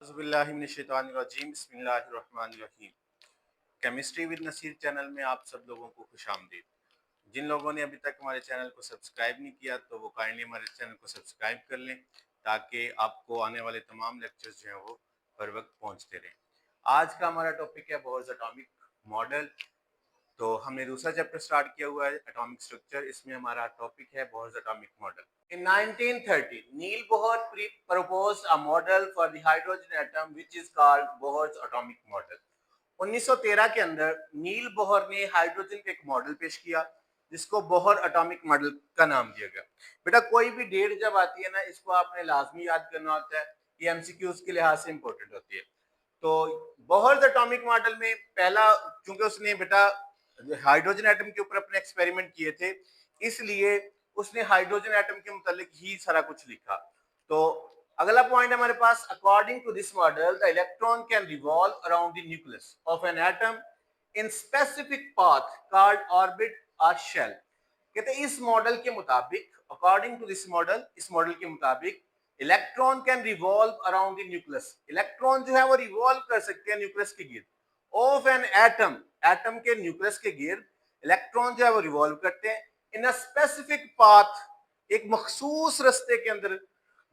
बिस्मिल्लाहिर्रहमानिर्रहीम बिस्मिल्लाहिर्रहमानिर्रहीम। Chemistry with Naseer channel में आप सब लोगों को खुशामदीद। जिन लोगों ने अभी तक हमारे चैनल को सब्सक्राइब नहीं किया तो वो काइंडली हमारे चैनल को सब्सक्राइब कर लें ताकि आपको आने वाले तमाम लेक्चर्स जो हैं वो हर वक्त पहुंचते रहें। आज का हमारा टॉपिक है बोहर्स एटॉमिक मॉडल। तो हमने दूसरा चैप्टर स्टार्ट किया हुआ है एटॉमिक स्ट्रक्चर। इसमें हमारा टॉपिक है Bohr's atomic model. In 1930, Neil Bohr proposed a model for the hydrogen atom which is called Bohr's atomic model. 1913 के अंदर नील बोहर ने हाइड्रोजन का एक मॉडल पेश किया जिसको बोहर एटॉमिक मॉडल का नाम दिया गया। बेटा कोई भी डेट जब आती है ना, इसको आपने लाजमी याद करना होता है। ये एमसीक्यूज के लिहाज से इंपॉर्टेंट होती है। तो बोहर एटॉमिक मॉडल में पहला, क्योंकि उसने बेटा हाइड्रोजन एटम के ऊपर अपने एक्सपेरिमेंट किए थे, इसलिए उसने हाइड्रोजन एटम के मुतालिक ही सारा कुछ लिखा। तो अगला पॉइंट हमारे पास, according to this model the electron can revolve around the nucleus of an atom in specific path called orbit और शेल। कहते हैं इस मॉडल के मुताबिक, अकॉर्डिंग टू दिस मॉडल, इस मॉडल के मुताबिक electron can revolve around the nucleus. Electron जो है वो रिवॉल्व कर सकते हैं न्यूक्लियस के गिर्द। ऑफ एन एटम, एटम के न्यूक्लियस के गिर्द इलेक्ट्रॉन जो है वो रिवॉल्व करते हैं इन अ स्पेसिफिक पाथ, एक मखसूस रास्ते के अंदर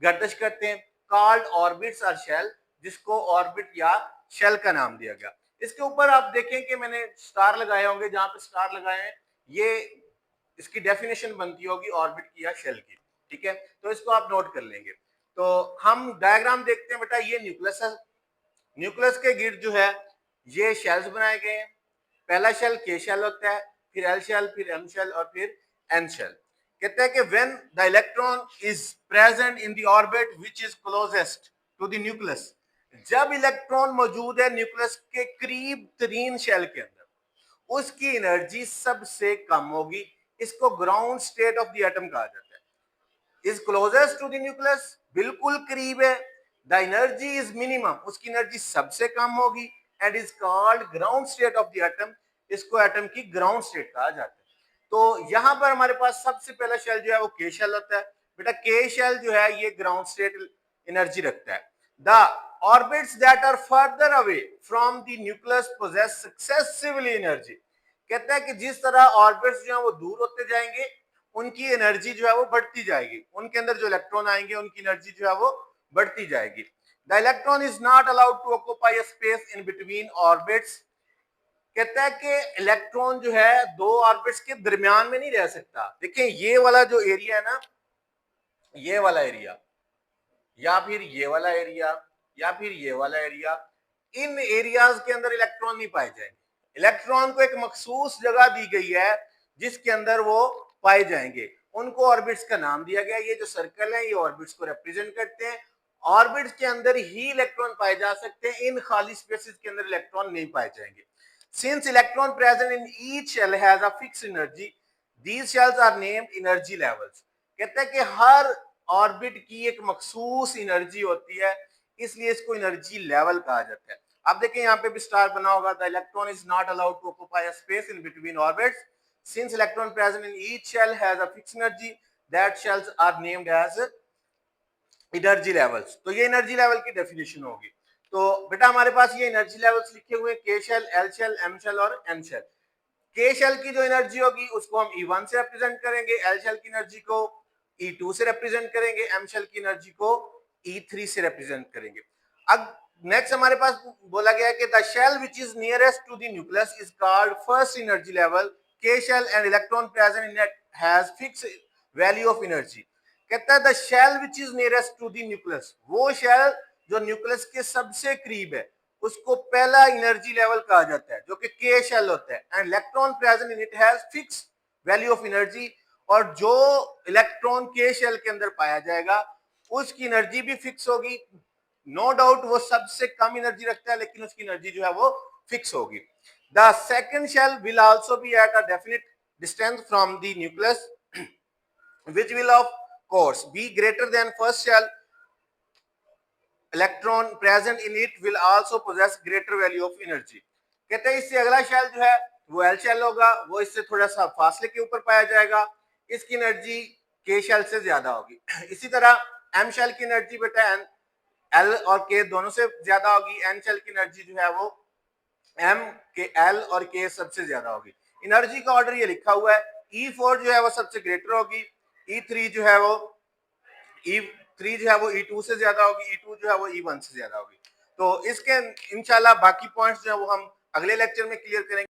गर्दिश करते हैं, कॉल्ड ऑर्बिट्स और शेल, जिसको ऑर्बिट या शेल का नाम दिया गया। इसके ऊपर आप देखें कि मैंने स्टार लगाए होंगे, जहां पे स्टार लगाए हैं ये इसकी डेफिनेशन बनती होगी ऑर्बिट की या शेल की। ठीक है, तो इसको आप नोट कर लेंगे। तो हम डायग्राम देखते हैं बेटा, ये न्यूक्लियस है। न्यूक्लियस के गिर्द जो है ये शेल्स बनाए गए हैं। पहला शेल के शेल होता है, फिर एल शेल, फिर एम शेल और फिर एन शेल। कहते हैं कि when the electron is present in the orbit which is closest to the nucleus, जब इलेक्ट्रॉन मौजूद है न्यूक्लियस के करीब तरीन शेल के अंदर, उसकी एनर्जी सबसे कम होगी। इसको ground state of the atom कहा जाता है। Is closest to the nucleus, बिल्कुल करीब है, द एनर्जी इज मिनिमम, उसकी एनर्जी सबसे कम होगी, and is called ground state of the atom. इसको एटम की ग्राउंड स्टेट कहा जाता है। तो यहां पर हमारे पास सबसे पहला शेल जो है वो के शेल होता है। बेटा के शेल जो है ये ग्राउंड स्टेट एनर्जी रखता है। The orbits that are further away from the nucleus possess successively energy. कहता है कि जिस तरह ऑर्बिट्स जो है वो दूर होते जाएंगे, उनकी एनर्जी जो है वो बढ़ती जाएगी, उनके अंदर जो इलेक्ट्रॉन आएंगे उनकी एनर्जी जो है वो बढ़ती जाएगी। The electron is not allowed to occupy space in between orbits. कहता है कि इलेक्ट्रॉन जो है दो ऑर्बिट्स के दरमियान में नहीं रह सकता। देखिए ये वाला जो एरिया है ना, ये वाला एरिया या फिर ये वाला एरिया या फिर ये वाला एरिया, इन एरियाज के अंदर इलेक्ट्रॉन नहीं पाए जाएंगे। इलेक्ट्रॉन को एक मखसूस जगह दी गई है जिसके अंदर वो पाए जाएंगे, उनको ऑर्बिट्स का नाम दिया गया। ये जो सर्कल है ये ऑर्बिट्स को रिप्रेजेंट करते हैं। ऑर्बिट्स के अंदर ही इलेक्ट्रॉन पाए जा सकते हैं, इन खाली स्पेसेस के अंदर इलेक्ट्रॉन नहीं पाए जाएंगे। Since electron present in each shell has a fixed energy, these shells are named energy levels. कहते हैं कि हर ऑर्बिट की एक मखसूस एनर्जी होती है, इसलिए इसको एनर्जी लेवल कहा जाता है। आप देखें यहाँ पे भी स्टार बना होगा, the electron is not allowed to occupy space in between orbits since electron present in each shell has a fixed energy, that shells are named as energy levels. तो ये एनर्जी लेवल की definition होगी। तो बेटा हमारे पास ये energy levels लिखे हुए हैं, K shell, L shell, M shell और एन शेल। के शेल की जो एनर्जी होगी उसको हम E1 से रिप्रेजेंट करेंगे, एल शेल की एनर्जी को E2 से रिप्रेजेंट करेंगे, एम शेल की एनर्जी को E3 से रिप्रेजेंट करेंगे। अब नेक्स्ट हमारे पास बोला गया है कि the shell which is nearest to the nucleus is called first energy level. K shell and electron present in it has fixed value of energy. कहता है the shell which is nearest to the nucleus, वो shell जो nucleus के सबसे करीब है, उसको पहला एनर्जी लेवल कहा जाता है जो कि के शेल होता है। And electron present in it has fixed value of energy, और जो इलेक्ट्रॉन के शेल के अंदर पाया जाएगा उसकी एनर्जी भी फिक्स होगी। नो डाउट वो सबसे कम एनर्जी रखता है, लेकिन उसकी एनर्जी जो है वो फिक्स होगी। The second shell will also be at a definite distance from the nucleus which will of course be greater than first shell. Electron present in it will also possess greater value of energy. कहते हैं इससे अगला shell जो है वो L shell होगा, वो इससे थोड़ा सा फासले के ऊपर पाया जाएगा, इसकी एनर्जी के शेल से ज्यादा होगी। इसी तरह एम शेल की एनर्जी बेटा एल और के दोनों से ज्यादा होगी। एन शेल की एनर्जी जो है वो एम के एल और के सबसे ज्यादा होगी। एनर्जी का ऑर्डर ये लिखा हुआ है, E4 जो है वो सबसे ग्रेटर होगी, E3 जो है वो E2 से ज्यादा होगी, E2 जो है वो E1 से ज्यादा होगी। तो इसके इंशाल्लाह बाकी पॉइंट्स जो है वो हम अगले लेक्चर में क्लियर करेंगे।